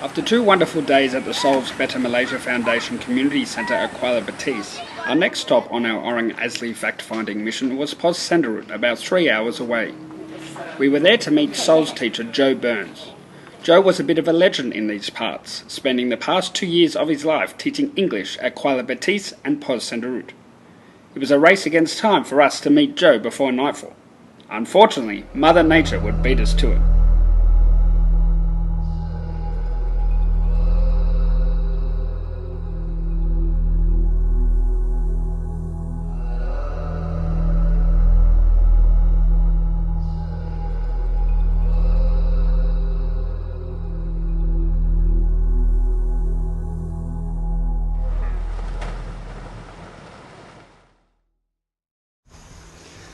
After 2 wonderful days at the Solves Better Malaysia Foundation Community Centre at Kuala Betis, our next stop on our Orang Asli fact-finding mission was Pos Senderut, about 3 hours away. We were there to meet Solves teacher Joe Burns. Joe was a bit of a legend in these parts, spending the past 2 years of his life teaching English at Kuala Betis and Pos Senderut. It was a race against time for us to meet Joe before nightfall. Unfortunately, Mother Nature would beat us to it.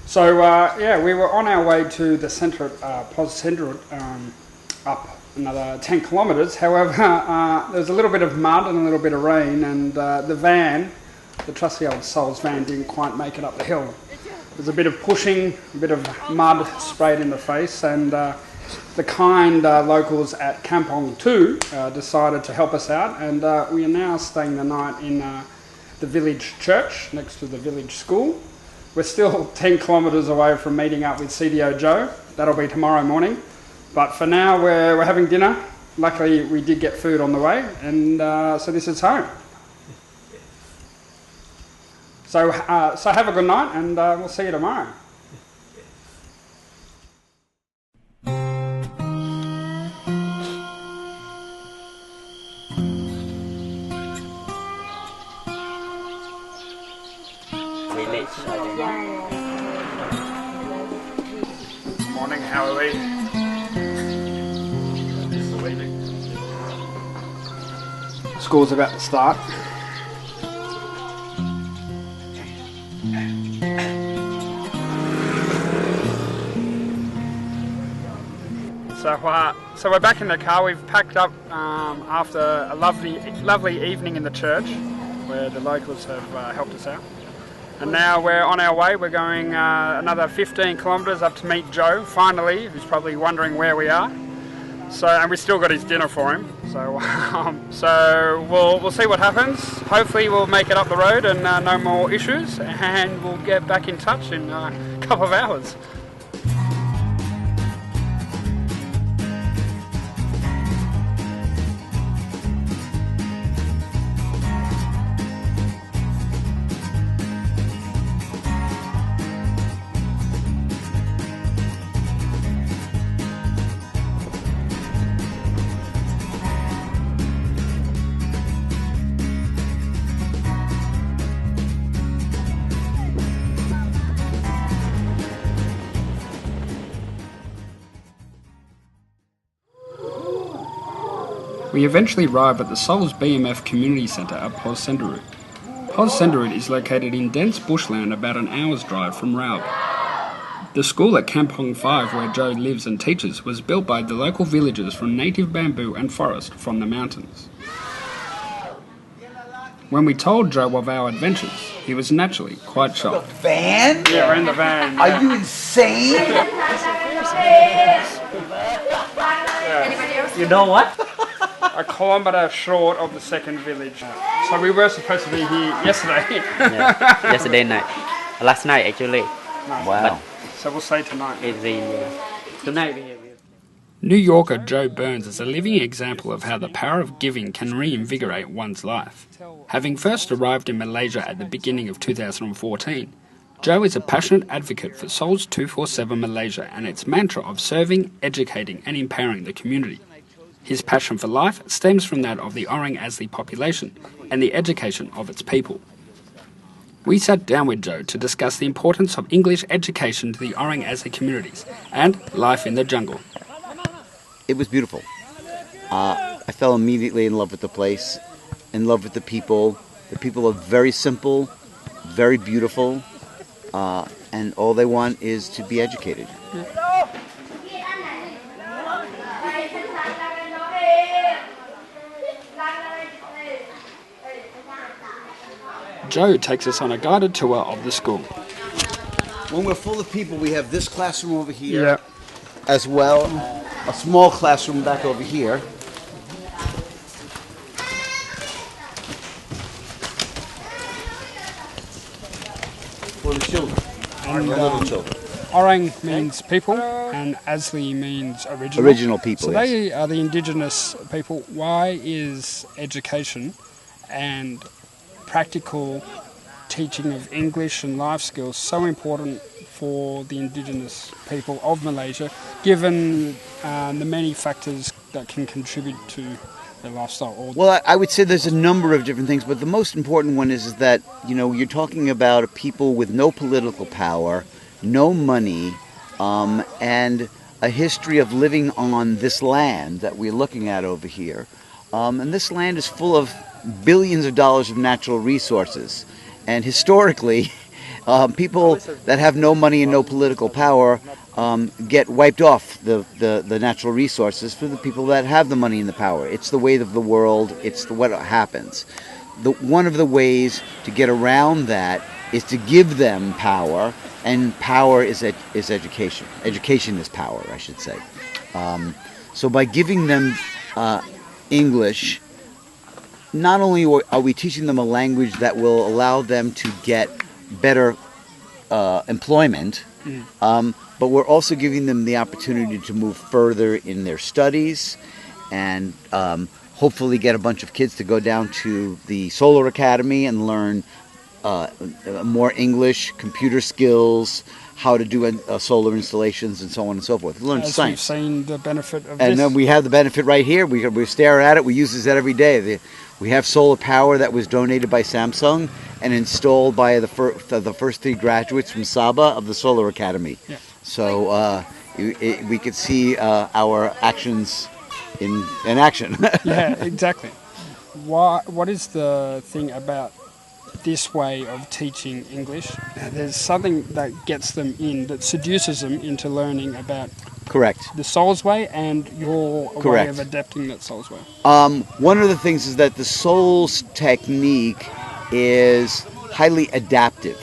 So, we were on our way to the centre of Pos Senderut, up another 10 kilometres. However, there was a little bit of mud and a little bit of rain, and the van, the trusty old Solves van, didn't quite make it up the hill. There was a bit of pushing, a bit of mud sprayed in the face, and the kind locals at Kampong 2 decided to help us out, and we are now staying the night in the village church next to the village school. We're still 10 kilometres away from meeting up with CDO Joe. That'll be tomorrow morning. But for now, we're having dinner. Luckily, we did get food on the way, and so this is home. So have a good night, and we'll see you tomorrow. Morning, how are we? Just leaving. School's about to start. So we're back in the car. We've packed up after a lovely evening in the church where the locals have helped us out. And now we're on our way. We're going another 15 kilometres up to meet Joe, finally, who's probably wondering where we are. And we still got his dinner for him. So we'll see what happens. Hopefully we'll make it up the road and no more issues, and we'll get back in touch in a couple of hours. We eventually arrive at the Solves BMF Community Centre at Pos Senderut. Pos Senderut is located in dense bushland about an hour's drive from Raub. The school at Kampong 5 where Joe lives and teaches was built by the local villagers from native bamboo and forest from the mountains. When we told Joe of our adventures, he was naturally quite shocked. The van? Yeah, we're in the van. Yeah. Are you insane? Yeah. You know what? A kilometre short of the second village. So we were supposed to be here yesterday. Yeah, yesterday night. Last night actually. No. Wow. So we'll say tonight. It's tonight we have. New Yorker Joe Burns is a living example of how the power of giving can reinvigorate one's life. Having first arrived in Malaysia at the beginning of 2014, Joe is a passionate advocate for Solves 247 Malaysia and its mantra of serving, educating and empowering the community. His passion for life stems from that of the Orang Asli population and the education of its people. We sat down with Joe to discuss the importance of English education to the Orang Asli communities and life in the jungle. It was beautiful. I fell immediately in love with the place, in love with the people. The people are very simple, very beautiful, and all they want is to be educated. Joe takes us on a guided tour of the school. When we're full of people, we have this classroom over here, as well, a small classroom back over here. And For little children. Orang means people, and Asli means original. Original people, So yes. they are the indigenous people. Why is education and practical teaching of English and life skills so important for the indigenous people of Malaysia, given the many factors that can contribute to their lifestyle? Well, I would say there's a number of different things, but the most important one is that, you know, you're talking about a people with no political power, no money, and a history of living on this land that we're looking at over here. And this land is full of billions of dollars of natural resources. And historically, people that have no money and no political power get wiped off the natural resources for the people that have the money and the power. It's the way of the world. It's what happens. One of the ways to get around that is to give them power, and power is education. Education is power, I should say. So by giving them English, not only are we teaching them a language that will allow them to get better employment, but we're also giving them the opportunity to move further in their studies and hopefully get a bunch of kids to go down to the Solar Academy and learn more English, computer skills, how to do solar installations, and so on and so forth. Learn As science. We've seen the benefit of And this. then we have the benefit right here. We stare at it. We use this every day. We have solar power that was donated by Samsung and installed by the first 3 graduates from Sabah of the Solar Academy. Yeah. So we could see our actions in action. Yeah, exactly. What is the thing about this way of teaching English? There's something that gets them in, that seduces them into learning about Correct. the Soul's way and your way Correct. of adapting that Soul's way. One of the things is that the Soul's technique is highly adaptive.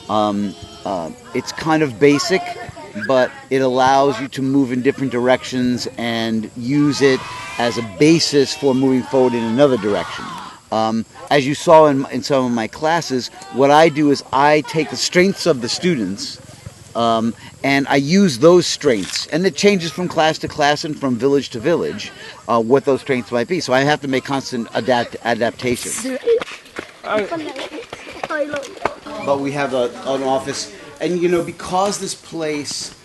It's kind of basic, but it allows you to move in different directions and use it as a basis for moving forward in another direction. As you saw in some of my classes, what I do is I take the strengths of the students and I use those strengths. And it changes from class to class and from village to village what those strengths might be. So I have to make constant adaptation. But we have an office, and you know, because this place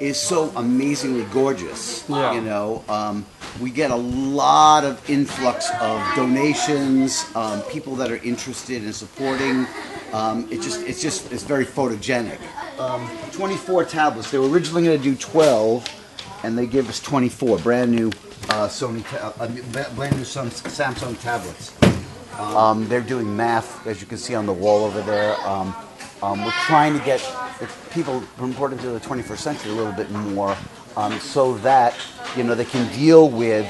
is so amazingly gorgeous, you know, we get a lot of influx of donations, people that are interested in supporting. It's very photogenic. 24 tablets. They were originally going to do 12, and they gave us 24 brand new Samsung tablets. They're doing math, as you can see on the wall over there. We're trying to get the people important to the 21st century a little bit more, so that, you know, they can deal with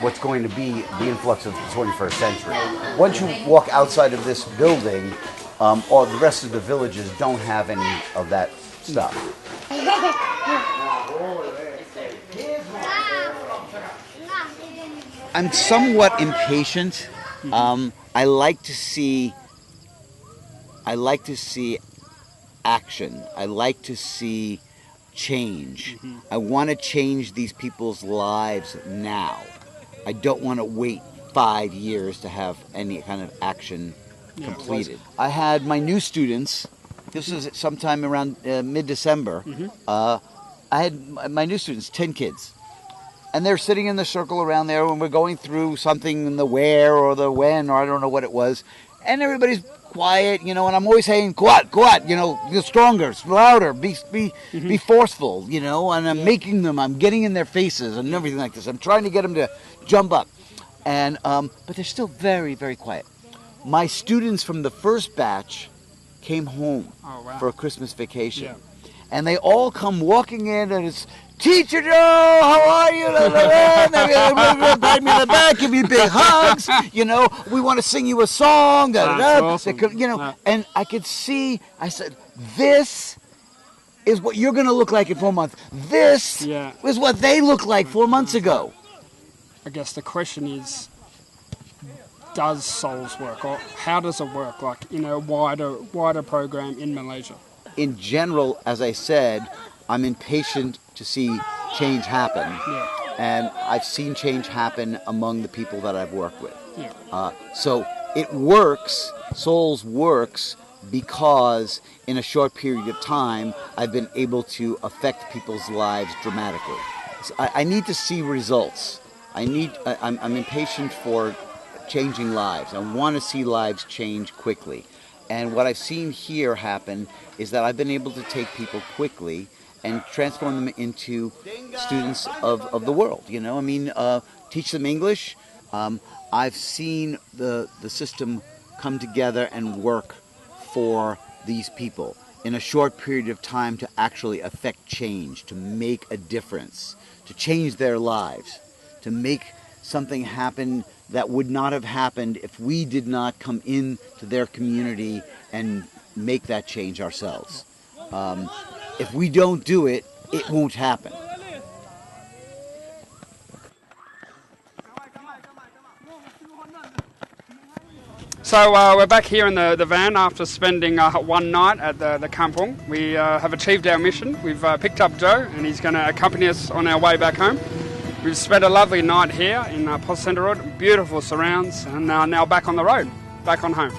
what's going to be the influx of the 21st century. Once you walk outside of this building, all the rest of the villages don't have any of that stuff. I'm somewhat impatient. I like to see action. I like to see change. I want to change these people's lives now. I don't want to wait 5 years to have any kind of action completed. I had my new students. This was sometime around mid-December. I had my new students, 10 kids. And they're sitting in the circle around there when we're going through something in the where or the when, or I don't know what it was. And everybody's quiet, you know, and I'm always saying, quiet, you know, you're stronger, louder, be forceful, you know, and I'm getting in their faces and everything like this. I'm trying to get them to jump up. And, but they're still very, very quiet. My students from the first batch came home for a Christmas vacation. Yeah. And they all come walking in, and it's, Teacher Joe, how are you? Pat me on the back, give me big hugs. You know, we want to sing you a song. Awesome. You know, and I could see. I said, "This is what you're going to look like in 4 months. This is what they looked like 4 months ago." I guess the question is, does Souls work, or how does it work? Like in a wider program in Malaysia. in general, as I said, I'm impatient to see change happen. And I've seen change happen among the people that I've worked with. So it works, Souls works, because in a short period of time, I've been able to affect people's lives dramatically. So I need to see results. I'm impatient for changing lives. I want to see lives change quickly. And what I've seen here happen is that I've been able to take people quickly and transform them into students of the world. You know, I mean, teach them English. I've seen the system come together and work for these people in a short period of time to actually affect change, to make a difference, to change their lives, to make something happen that would not have happened if we did not come into their community and make that change ourselves. If we don't do it, it won't happen. So we're back here in the van after spending one night at the kampong. We have achieved our mission. We've picked up Joe and he's going to accompany us on our way back home. We've spent a lovely night here in Pos Central, beautiful surrounds, and now back on the road, back on home.